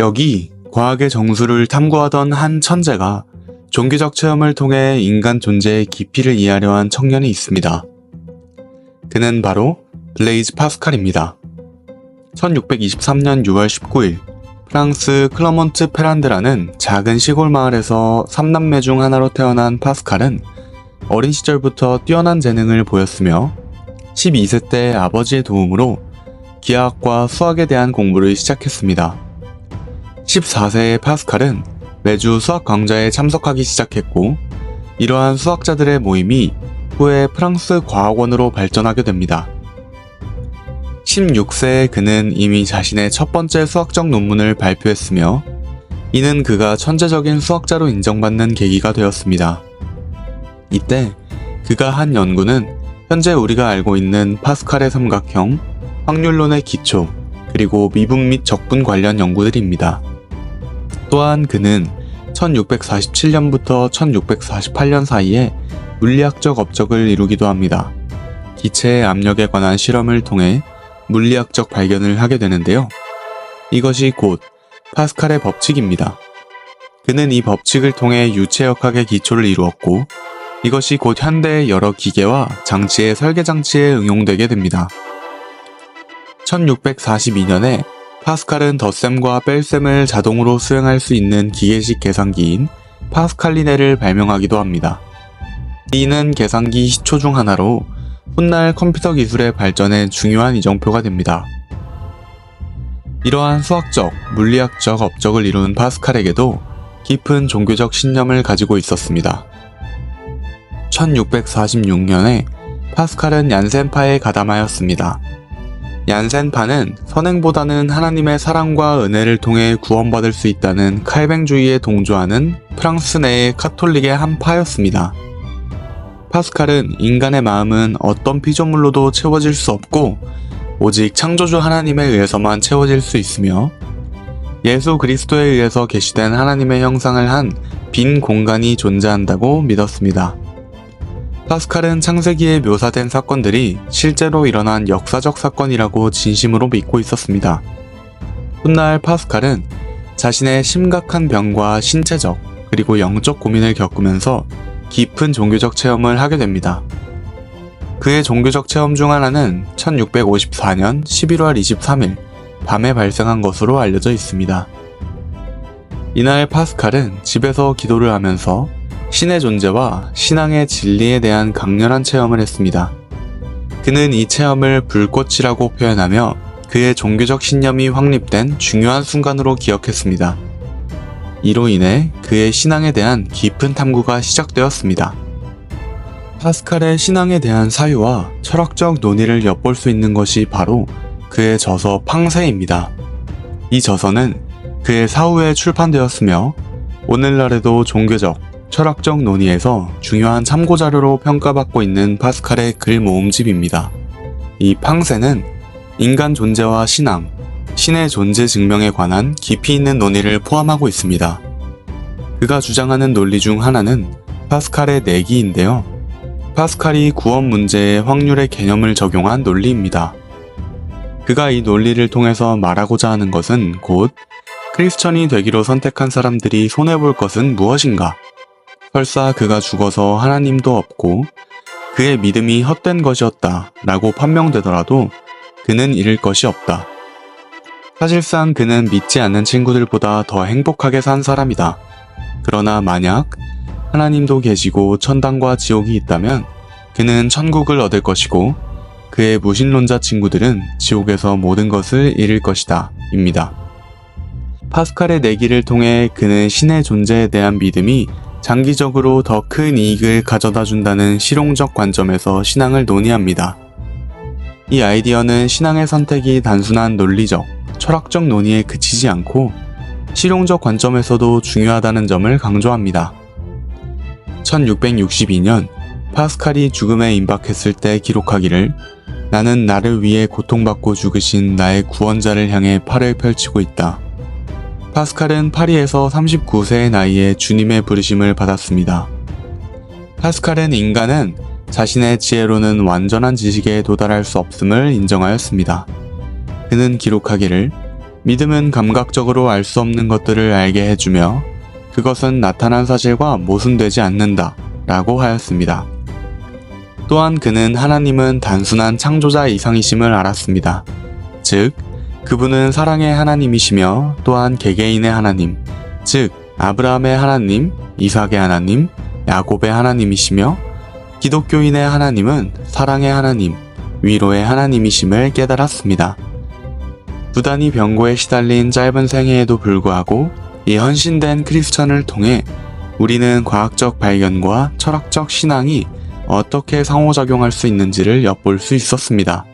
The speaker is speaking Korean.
여기 과학의 정수를 탐구하던 한 천재가 종교적 체험을 통해 인간 존재의 깊이를 이해하려 한 청년이 있습니다. 그는 바로 블레이즈 파스칼입니다. 1623년 6월 19일 프랑스 클러먼트 페란드라는 작은 시골 마을에서 3남매 중 하나로 태어난 파스칼은 어린 시절부터 뛰어난 재능을 보였으며 12세 때 아버지의 도움으로 기하학과 수학에 대한 공부를 시작했습니다. 14세의 파스칼은 매주 수학 강좌에 참석하기 시작했고, 이러한 수학자들의 모임이 후에 프랑스 과학원으로 발전하게 됩니다. 16세에 그는 이미 자신의 첫 번째 수학적 논문을 발표했으며, 이는 그가 천재적인 수학자로 인정받는 계기가 되었습니다. 이때 그가 한 연구는 현재 우리가 알고 있는 파스칼의 삼각형, 확률론의 기초, 그리고 미분 및 적분 관련 연구들입니다. 또한 그는 1647년부터 1648년 사이에 물리학적 업적을 이루기도 합니다. 기체의 압력에 관한 실험을 통해 물리학적 발견을 하게 되는데요. 이것이 곧 파스칼의 법칙입니다. 그는 이 법칙을 통해 유체역학의 기초를 이루었고, 이것이 곧 현대의 여러 기계와 장치의 설계 장치에 응용되게 됩니다. 1642년에 파스칼은 덧셈과 뺄셈을 자동으로 수행할 수 있는 기계식 계산기인 파스칼리네를 발명하기도 합니다. 이는 계산기 시초 중 하나로 훗날 컴퓨터 기술의 발전에 중요한 이정표가 됩니다. 이러한 수학적, 물리학적 업적을 이룬 파스칼에게도 깊은 종교적 신념을 가지고 있었습니다. 1646년에 파스칼은 얀센파에 가담하였습니다. 얀센파는 선행보다는 하나님의 사랑과 은혜를 통해 구원받을 수 있다는 칼뱅주의에 동조하는 프랑스 내의 카톨릭의 한 파였습니다. 파스칼은 인간의 마음은 어떤 피조물로도 채워질 수 없고 오직 창조주 하나님에 의해서만 채워질 수 있으며, 예수 그리스도에 의해서 계시된 하나님의 형상을 한 빈 공간이 존재한다고 믿었습니다. 파스칼은 창세기에 묘사된 사건들이 실제로 일어난 역사적 사건이라고 진심으로 믿고 있었습니다. 훗날 파스칼은 자신의 심각한 병과 신체적 그리고 영적 고민을 겪으면서 깊은 종교적 체험을 하게 됩니다. 그의 종교적 체험 중 하나는 1654년 11월 23일 밤에 발생한 것으로 알려져 있습니다. 이날 파스칼은 집에서 기도를 하면서 신의 존재와 신앙의 진리에 대한 강렬한 체험을 했습니다. 그는 이 체험을 불꽃이라고 표현하며 그의 종교적 신념이 확립된 중요한 순간으로 기억했습니다. 이로 인해 그의 신앙에 대한 깊은 탐구가 시작되었습니다. 파스칼의 신앙에 대한 사유와 철학적 논의를 엿볼 수 있는 것이 바로 그의 저서 팡세입니다. 이 저서는 그의 사후에 출판되었으며 오늘날에도 종교적, 철학적 논의에서 중요한 참고자료로 평가받고 있는 파스칼의 글 모음집입니다. 이 팡세는 인간 존재와 신앙, 신의 존재 증명에 관한 깊이 있는 논의를 포함하고 있습니다. 그가 주장하는 논리 중 하나는 파스칼의 내기인데요. 파스칼이 구원 문제에 확률의 개념을 적용한 논리입니다. 그가 이 논리를 통해서 말하고자 하는 것은 곧 크리스천이 되기로 선택한 사람들이 손해볼 것은 무엇인가? 설사 그가 죽어서 하나님도 없고 그의 믿음이 헛된 것이었다 라고 판명되더라도 그는 잃을 것이 없다. 사실상 그는 믿지 않는 친구들보다 더 행복하게 산 사람이다. 그러나 만약 하나님도 계시고 천당과 지옥이 있다면 그는 천국을 얻을 것이고 그의 무신론자 친구들은 지옥에서 모든 것을 잃을 것이다 입니다. 파스칼의 내기를 통해 그는 신의 존재에 대한 믿음이 장기적으로 더 큰 이익을 가져다 준다는 실용적 관점에서 신앙을 논의합니다. 이 아이디어는 신앙의 선택이 단순한 논리적, 철학적 논의에 그치지 않고 실용적 관점에서도 중요하다는 점을 강조합니다. 1662년 파스칼이 죽음에 임박했을 때 기록하기를 나는 나를 위해 고통받고 죽으신 나의 구원자를 향해 팔을 펼치고 있다. 파스칼은 파리에서 39세의 나이에 주님의 부르심을 받았습니다. 파스칼은 인간은 자신의 지혜로는 완전한 지식에 도달할 수 없음을 인정하였습니다. 그는 기록하기를 믿음은 감각적으로 알 수 없는 것들을 알게 해주며 그것은 나타난 사실과 모순되지 않는다 라고 하였습니다. 또한 그는 하나님은 단순한 창조자 이상이심을 알았습니다. 즉, 그분은 사랑의 하나님이시며 또한 개개인의 하나님, 즉 아브라함의 하나님, 이삭의 하나님, 야곱의 하나님이시며 기독교인의 하나님은 사랑의 하나님, 위로의 하나님이심을 깨달았습니다. 부단히 병고에 시달린 짧은 생애에도 불구하고 이 헌신된 크리스천을 통해 우리는 과학적 발견과 철학적 신앙이 어떻게 상호작용할 수 있는지를 엿볼 수 있었습니다.